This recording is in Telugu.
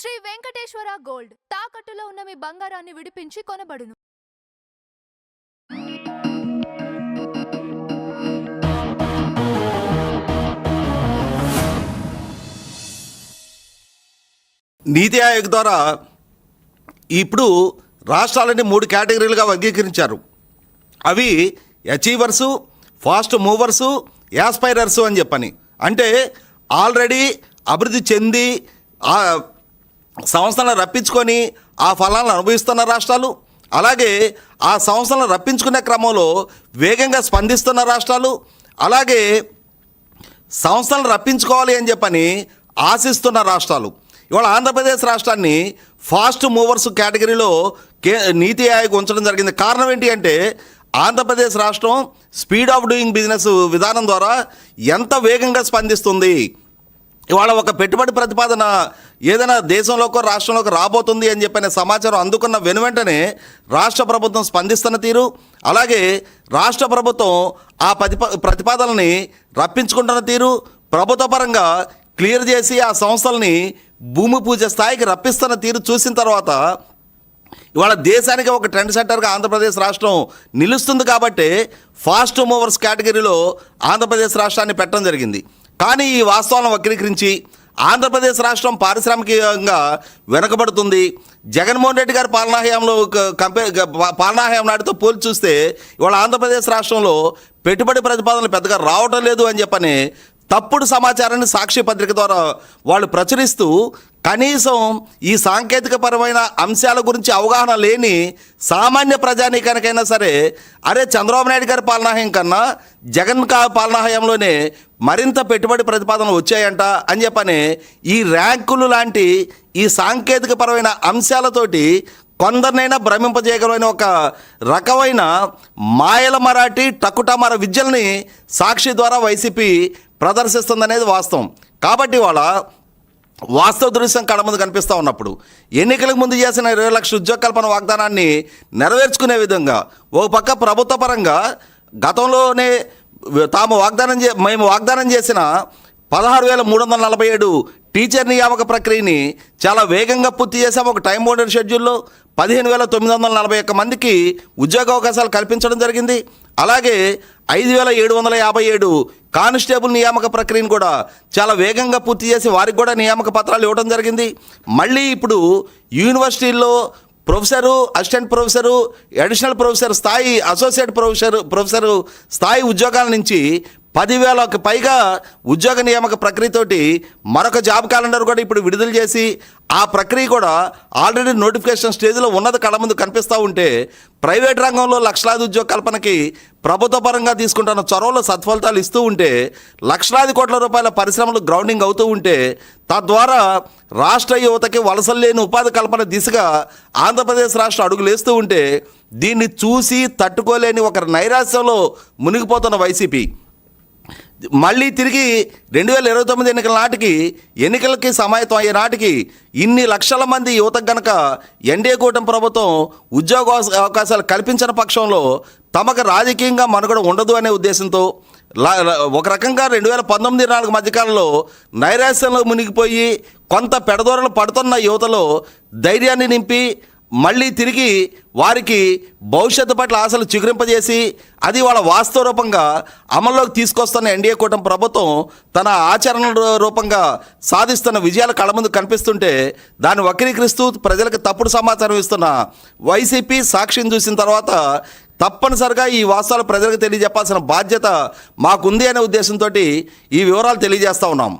శ్రీ వెంకటేశ్వర గోల్డ్ తాకట్టులో ఉన్న మీ బంగారాన్ని విడిపించి కొనబడును. నీతి ఆయోగ్ ద్వారా ఇప్పుడు రాష్ట్రాలని 3 కేటగిరీలుగా వర్గీకరించారు. అవి అచీవర్సు, ఫాస్ట్ మూవర్సు, యాస్పైరర్సు అని చెప్పని. అంటే ఆల్రెడీ అభివృద్ధి చెంది ఆ సంస్థలను రప్పించుకొని ఆ ఫలాలను అనుభవిస్తున్న రాష్ట్రాలు, అలాగే ఆ సంస్థలను రప్పించుకునే క్రమంలో వేగంగా స్పందిస్తున్న రాష్ట్రాలు, అలాగే సంస్థలను రప్పించుకోవాలి అని చెప్పని ఆశిస్తున్న రాష్ట్రాలు. ఇవాళ ఆంధ్రప్రదేశ్ రాష్ట్రాన్ని ఫాస్ట్ మూవర్స్ కేటగిరీలో నీతి ఆయోగ్ ఉంచడం జరిగింది. కారణం ఏంటి అంటే ఆంధ్రప్రదేశ్ రాష్ట్రం స్పీడ్ ఆఫ్ డూయింగ్ బిజినెస్ విధానం ద్వారా ఎంత వేగంగా స్పందిస్తుంది. ఇవాళ ఒక పెట్టుబడి ప్రతిపాదన ఏదైనా దేశంలోకో రాష్ట్రంలోకి రాబోతుంది అని చెప్పిన సమాచారం అందుకున్న వెనువెంటనే రాష్ట్ర ప్రభుత్వం స్పందిస్తున్న తీరు, అలాగే రాష్ట్ర ప్రభుత్వం ఆ ప్రతిపాదనని రప్పించుకుంటున్న తీరు, ప్రభుత్వ పరంగా క్లియర్ చేసి ఆ సంస్థల్ని భూమి పూజ స్థాయికి రప్పిస్తున్న తీరు చూసిన తర్వాత ఇవాళ దేశానికి ఒక ట్రెండ్ సెంటర్గా ఆంధ్రప్రదేశ్ రాష్ట్రం నిలుస్తుంది. కాబట్టి ఫాస్ట్ మూవర్స్ కేటగిరీలో ఆంధ్రప్రదేశ్ రాష్ట్రాన్ని పెట్టడం జరిగింది. కానీ ఈ వాస్తవాలను వక్రీకరించి ఆంధ్రప్రదేశ్ రాష్ట్రం పారిశ్రామికంగా వెనకబడుతుంది. జగన్మోహన్ రెడ్డి గారి పాలనాహయం నాటితో పోల్చి చూస్తే ఇవాళ ఆంధ్రప్రదేశ్ రాష్ట్రంలో పెట్టుబడి ప్రతిపాదనలు పెద్దగా రావటం లేదు అని చెప్పని తప్పుడు సమాచారాన్ని సాక్షి పత్రిక ద్వారా వాళ్ళు ప్రచురిస్తూ కనీసం ఈ సాంకేతికపరమైన అంశాల గురించి అవగాహన లేని సామాన్య ప్రజానీకానికైనా సరే అరే చంద్రబాబు నాయుడు గారి పాలనాహయం కన్నా జగన్ పాలనాహయంలోనే మరింత పెట్టుబడి ప్రతిపాదనలు వచ్చాయంట అని చెప్పని ఈ ర్యాంకులు లాంటి ఈ సాంకేతికపరమైన అంశాలతోటి కొందరినైనా భ్రమింపజేయగలమైన ఒక రకమైన మాయల మరాఠీ టకుటమార విద్యల్ని సాక్షి ద్వారా వైసీపీ ప్రదర్శిస్తుందనేది వాస్తవం. కాబట్టి వాళ్ళ వాస్తవ దృశ్యం కళ్ళ ముందు కనిపిస్తూ ఉన్నప్పుడు ఎన్నికలకు ముందు చేసిన 20 లక్షల ఉద్యోగ కల్పన వాగ్దానాన్ని నెరవేర్చుకునే విధంగా ఓ పక్క ప్రభుత్వ పరంగా గతంలోనే మేము వాగ్దానం చేసిన 16,347 టీచర్ నియామక ప్రక్రియని చాలా వేగంగా పూర్తి చేసాము. ఒక టైం బౌండెడ్ షెడ్యూల్లో 15,941 మందికి ఉద్యోగ అవకాశాలు కల్పించడం జరిగింది. అలాగే 5,757 కానిస్టేబుల్ నియామక ప్రక్రియను కూడా చాలా వేగంగా పూర్తి చేసి వారికి కూడా నియామక పత్రాలు ఇవ్వడం జరిగింది. మళ్ళీ ఇప్పుడు యూనివర్సిటీల్లో professor, assistant professor, additional professor స్థాయి, అసోసియేట్ ప్రొఫెసరు స్థాయి ఉద్యోగాల నుంచి 10,000కు పైగా ఉద్యోగ నియామక ప్రక్రియతోటి మరొక జాబ్ క్యాలెండర్ కూడా ఇప్పుడు విడుదల చేసి ఆ ప్రక్రియ కూడా ఆల్రెడీ నోటిఫికేషన్ స్టేజ్లో ఉన్నది కళ్ళ ముందు కనిపిస్తూ ఉంటే ప్రైవేట్ రంగంలో లక్షలాది ఉద్యోగ కల్పనకి ప్రభుత్వ పరంగా తీసుకుంటున్న చొరవలో సత్ఫలితాలు ఇస్తూ ఉంటే లక్షలాది కోట్ల రూపాయల పరిశ్రమలు గ్రౌండింగ్ అవుతూ ఉంటే తద్వారా రాష్ట్ర యువతకి వలసలు లేని ఉపాధి కల్పన దిశగా ఆంధ్రప్రదేశ్ రాష్ట్రం అడుగులేస్తూ ఉంటే దీన్ని చూసి తట్టుకోలేని ఒక నైరాశ్యంలో మునిగిపోతున్న వైసీపీ మళ్ళీ తిరిగి 2029 ఎన్నికల నాటికి ఎన్నికలకి సమాయత్తం అయ్యే నాటికి ఇన్ని లక్షల మంది యువతకు గనక ఎన్డీఏ కూటమి ప్రభుత్వం ఉద్యోగ అవకాశాలు కల్పించిన పక్షంలో తమకు రాజకీయంగా మనుగడ ఉండదు అనే ఉద్దేశంతో ఒక రకంగా 2019-24 మధ్యకాలంలో నైరాశ్యంలో మునిగిపోయి కొంత పెడదోరలు పడుతున్న యువతలో ధైర్యాన్ని నింపి మళ్ళీ తిరిగి వారికి భవిష్యత్తు పట్ల ఆశలు చిగురింపజేసి అది వాళ్ళ వాస్తవ రూపంగా అమల్లోకి తీసుకొస్తున్న ఎన్డీఏ కూటమి ప్రభుత్వం తన ఆచరణ రూపంగా సాధిస్తున్న విజయాలు కళ్ళ ముందు కనిపిస్తుంటే దాన్ని వక్రీకరిస్తూ ప్రజలకు తప్పుడు సమాచారం ఇస్తున్న వైసీపీ సాక్షిని చూసిన తర్వాత తప్పనిసరిగా ఈ వాస్తవాలు ప్రజలకు తెలియజెప్పాల్సిన బాధ్యత మాకుంది అనే ఉద్దేశంతో ఈ వివరాలు తెలియజేస్తూ ఉన్నాం.